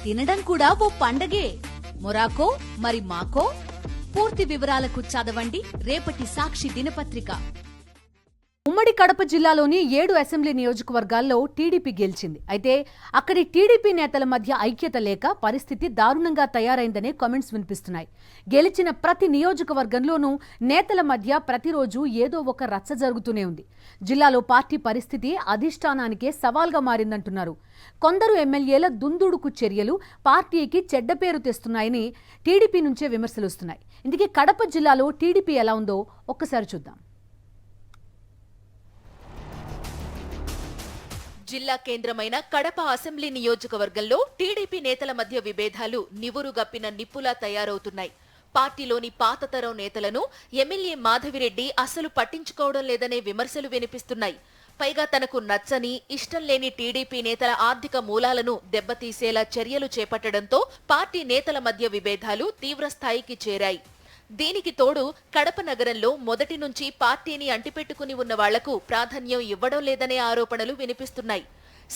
తినడం కూడా ఓ పండగే. మొరాకో మరి మాకో? పూర్తి వివరాలకు చదవండి రేపటి సాక్షి దినపత్రిక. ఉమ్మడి కడప జిల్లాలోని 7 అసెంబ్లీ నియోజకవర్గాల్లో టీడీపీ గెలిచింది. అయితే అక్కడి టీడీపీ నేతల మధ్య ఐక్యత లేక పరిస్థితి దారుణంగా తయారైందనే కామెంట్స్ వినిపిస్తున్నాయి. గెలిచిన ప్రతి నియోజకవర్గంలోనూ నేతల మధ్య ప్రతిరోజు ఏదో ఒక రచ్చ జరుగుతూనే ఉంది. జిల్లాలో పార్టీ పరిస్థితి అధిష్టానానికే సవాల్గా మారిందంటున్నారు. కొందరు ఎమ్మెల్యేల దుందుడుకు చర్యలు పార్టీకి చెడ్డ పేరు తెస్తున్నాయని టీడీపీ నుంచే విమర్శలు వస్తున్నాయి. ఇందుకే కడప జిల్లాలో టీడీపీ ఎలా ఉందో ఒక్కసారి చూద్దాం. జిల్లా కేంద్రమైన కడప అసెంబ్లీ నియోజకవర్గంలో టీడీపీ నేతల మధ్య విభేదాలు నివురుగప్పిన నిప్పులా తయారవుతున్నాయి. పార్టీలోని పాతతరం నేతలను ఎమ్మెల్యే మాధవిరెడ్డి అసలు పట్టించుకోవడం లేదనే విమర్శలు వినిపిస్తున్నాయి. పైగా తనకు నచ్చని, ఇష్టం లేని టీడీపీ నేతల ఆర్థిక మూలాలను దెబ్బతీసేలా చర్యలు చేపట్టడంతో పార్టీ నేతల మధ్య విభేదాలు తీవ్రస్థాయికి చేరాయి. దీనికి తోడు కడప నగరంలో మొదటి నుంచి పార్టీని అంటిపెట్టుకుని ఉన్న వాళ్లకు ప్రాధాన్యం ఇవ్వడం లేదనే ఆరోపణలు వినిపిస్తున్నాయి.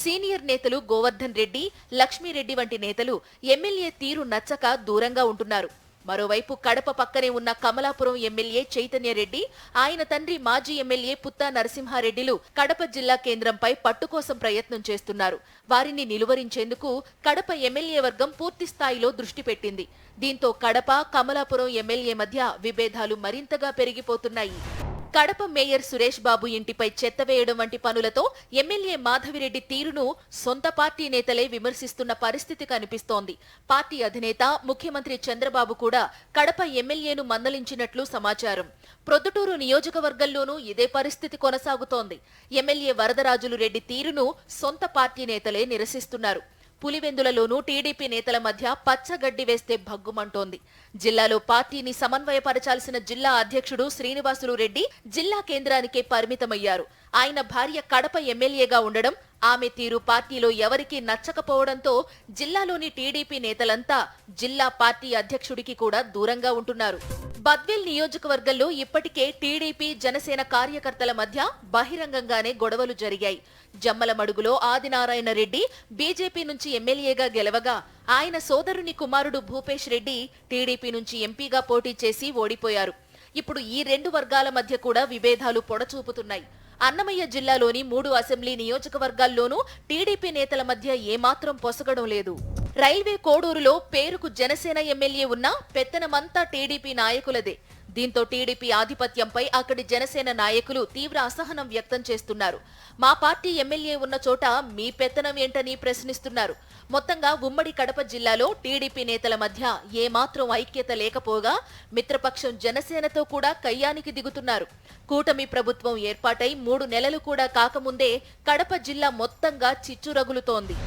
సీనియర్ నేతలు గోవర్ధన్ రెడ్డి, లక్ష్మీరెడ్డి వంటి నేతలు ఎమ్మెల్యే తీరు నచ్చక దూరంగా ఉంటున్నారు. మరోవైపు కడప పక్కనే ఉన్న కమలాపురం ఎమ్మెల్యే చైతన్యరెడ్డి, ఆయన తండ్రి మాజీ ఎమ్మెల్యే పుత్తా నరసింహారెడ్డిలు కడప జిల్లా కేంద్రంపై పట్టుకోసం ప్రయత్నం చేస్తున్నారు. వారిని నిలువరించేందుకు కడప ఎమ్మెల్యే వర్గం పూర్తి స్థాయిలో దృష్టి పెట్టింది. దీంతో కడప, కమలాపురం ఎమ్మెల్యే మధ్య విభేదాలు మరింతగా పెరిగిపోతున్నాయి. కడప మేయర్ సురేష్ బాబు ఇంటిపై చెత్త వేయడం వంటి పనులతో ఎమ్మెల్యే మాధవిరెడ్డి తీరును సొంత పార్టీ నేతలే విమర్శిస్తున్న పరిస్థితి కనిపిస్తోంది. పార్టీ అధినేత ముఖ్యమంత్రి చంద్రబాబు కూడా కడప ఎమ్మెల్యేను మందలించినట్లు సమాచారం. ప్రొద్దుటూరు నియోజకవర్గంలోనూ ఇదే పరిస్థితి కొనసాగుతోంది. ఎమ్మెల్యే వరదరాజులు రెడ్డి తీరును సొంత పార్టీ నేతలే నిరసిస్తున్నారు. పులివెందులలోనూ టీడీపీ నేతల మధ్య పచ్చగడ్డి వేస్తే భగ్గుమంటోంది. జిల్లాలో పార్టీని సమన్వయపరచాల్సిన జిల్లా అధ్యక్షుడు శ్రీనివాసులు రెడ్డి జిల్లా కేంద్రానికే పరిమితమయ్యారు. ఆయన భార్య కడప ఎమ్మెల్యేగా ఉండడం, ఆమె తీరు పార్టీలో ఎవరికీ నచ్చకపోవడంతో జిల్లాలోని టీడీపీ నేతలంతా జిల్లా పార్టీ అధ్యక్షుడికి కూడా దూరంగా ఉంటున్నారు. బద్వేల్ నియోజకవర్గంలో ఇప్పటికే టీడీపీ, జనసేన కార్యకర్తల మధ్య బహిరంగంగానే గొడవలు జరిగాయి. జమ్మలమడుగులో ఆదినారాయణ రెడ్డి బీజేపీ నుంచి ఎమ్మెల్యేగా గెలవగా, ఆయన సోదరుని కుమారుడు భూపేష్ రెడ్డి టీడీపీ నుంచి ఎంపీగా పోటీ చేసి ఓడిపోయారు. ఇప్పుడు ఈ 2 వర్గాల మధ్య కూడా విభేదాలు పొడచూపుతున్నాయి. అన్నమయ్య జిల్లాలోని 3 అసెంబ్లీ నియోజకవర్గాల్లోనూ టీడీపీ నేతల మధ్య ఏమాత్రం పొసగడం లేదు. రైల్వే కోడూరులో పేరుకు జనసేన ఎమ్మెల్యే ఉన్నా పెత్తనమంతా టీడీపీ నాయకులదే. దీంతో టీడీపీ ఆధిపత్యంపై అక్కడి జనసేన నాయకులు తీవ్ర అసహనం వ్యక్తం చేస్తున్నారు. మా పార్టీ ఎమ్మెల్యే ఉన్న చోట మీ పెత్తనం ఏంటని ప్రశ్నిస్తున్నారు. మొత్తంగా ఉమ్మడి కడప జిల్లాలో టీడీపీ నేతల మధ్య ఏమాత్రం ఐక్యత లేకపోగా మిత్రపక్షం జనసేనతో కూడా కయ్యానికి దిగుతున్నారు. కూటమి ప్రభుత్వం ఏర్పాటై 3 నెలలు కూడా కాకముందే కడప జిల్లా మొత్తంగా చిచ్చురగులుతోంది.